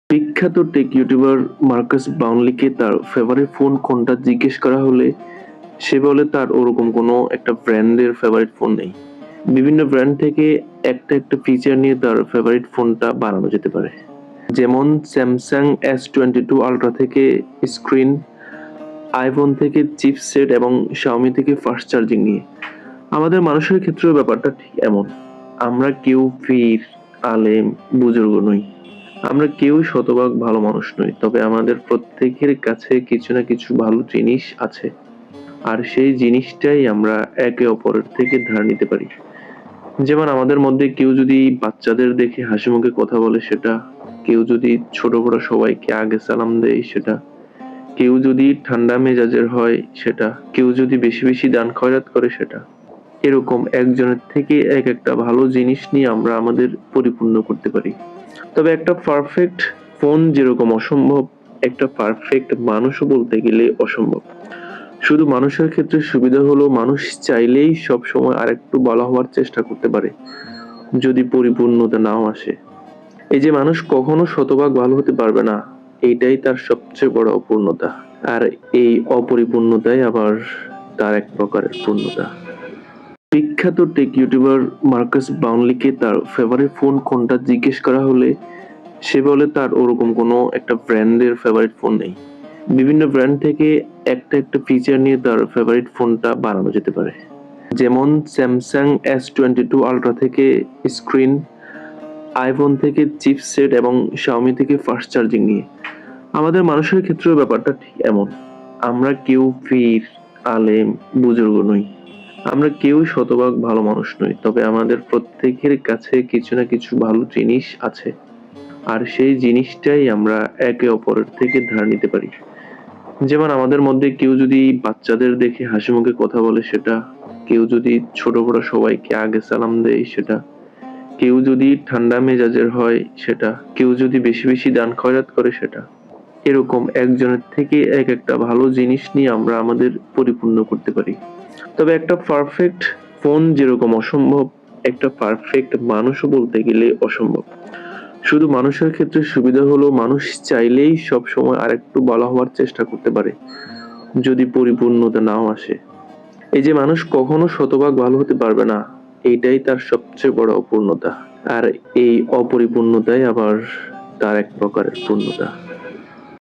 বিখ্যাত take YouTuber Marcus ব্রাউনলিকে তার favourite phone কোনটা জিজ্ঞেস করা হলে সে বলে তার ওরকম কোনো একটা ব্র্যান্ডের ফেভারিট ফোন নেই। বিভিন্ন ব্র্যান্ড থেকে একটা ফিচার নিয়ে তার ফেভারিট ফোনটা বানানো যেতে পারে। যেমন স্যামসাং S22 আলট্রা থেকে স্ক্রিন, আইফোন থেকে চিপসেট এবং শাওমি থেকে ফাস্ট চার্জিং নিয়ে। আমাদের মানুষের ক্ষেত্রেও ব্যাপারটা ঠিক এমন। আমরা কেউ পীর, আলেম, বুজুর্গ নই। আমরা কেউই শতভাগ ভালো মানুষ নই, তবে আমাদের প্রত্যেকের কাছে কিছু না কিছু ভালো জিনিস আছে, আর সেই জিনিসটাই আমরা একে অপরের থেকে ধার নিতে পারি। যেমন আমাদের মধ্যে কেউ যদি বাচ্চাদের দেখে হাসি মুখে কথা বলে সেটা, কেউ যদি ছোট বড় সবাইকে আগে সালাম দেয় সেটা, কেউ যদি ঠান্ডা মেজাজের হয় সেটা, কেউ যদি বেশি বেশি দান খয়রাত করে সেটা। এরকম একজনের থেকে একটা ভালো জিনিস নিয়ে আমরা আমাদের পরিপূর্ণ করতে পারি। তবে একটা পারফেক্ট ফোন যেরকম অসম্ভব, একটা পারফেক্ট মানুষও বলতে গেলে অসম্ভব। শুধু মানুষের ক্ষেত্রে সুবিধা হলো মানুষ চাইলেই সব সময় আরেকটু ভালো হওয়ার চেষ্টা করতে পারে, যদি পরিপূর্ণতা নাও আসে। এই যে মানুষ কখনো শতভাগ ভালো হতে পারবে না, এইটাই তার সবচেয়ে বড় অপূর্ণতা। আর এই অপরিপূর্ণতাই আবার তার এক প্রকারের পূর্ণতা। বিখ্যাত টেক ইউটিউবার মার্কাস ব্রাউনলিকে তার ফেভারিট ফোন কোনটা জিজ্ঞেস করা হলে সে বলে তার ওরকম কোনো একটা ব্র্যান্ডের ফেভারিট ফোন নেই। বিভিন্ন ব্র্যান্ড থেকে একটা ফিচার নিয়ে তার ফেভারিট ফোনটা বানানো যেতে পারে। যেমন স্যামসাং S22 আলট্রা থেকে স্ক্রিন, আইফোন থেকে চিপসেট এবং শাওমি থেকে ফাস্ট চার্জিং নিয়ে। আমাদের মানুষের ক্ষেত্রেও ব্যাপারটা ঠিক এমন। আমরা কেউ পীর, আলেম, বুজুর্গ নই। আমরা কেউই শতভাগ ভালো মানুষ নই, তবে আমাদের প্রত্যেকের কাছে কিছু না কিছু ভালো জিনিস আছে, আর সেই জিনিসটাই আমরা একে অপরের থেকে ধার নিতে পারি। যেমন আমাদের মধ্যে কেউ যদি বাচ্চাদের দেখে হাসি মুখে কথা বলে সেটা, কেউ যদি ছোট বড় সবাইকে আগে সালাম দেয় সেটা, কেউ যদি ঠান্ডা মেজাজের হয় সেটা, কেউ যদি বেশি বেশি দান খয়রাত করে সেটা। এরকম একজনের থেকে একটা ভালো জিনিস নিয়ে আমরা আমাদের পরিপূর্ণ করতে পারি। তবে একটা পারফেক্ট ফোন যেরকম অসম্ভব, একটা পারফেক্ট মানুষও বলতে গেলে অসম্ভব। শুধু মানুষের ক্ষেত্রে সুবিধা হলো মানুষ চাইলেই সব সময় আরেকটু ভালো হওয়ার চেষ্টা করতে পারে, যদি পরিপূর্ণতা নাও আসে। এই যে মানুষ কখনো শতভাগ ভালো হতে পারবে না, এইটাই তার সবচেয়ে বড় অপূর্ণতা। আর এই অপরিপূর্ণতাই আবার তার এক প্রকারের পূর্ণতা।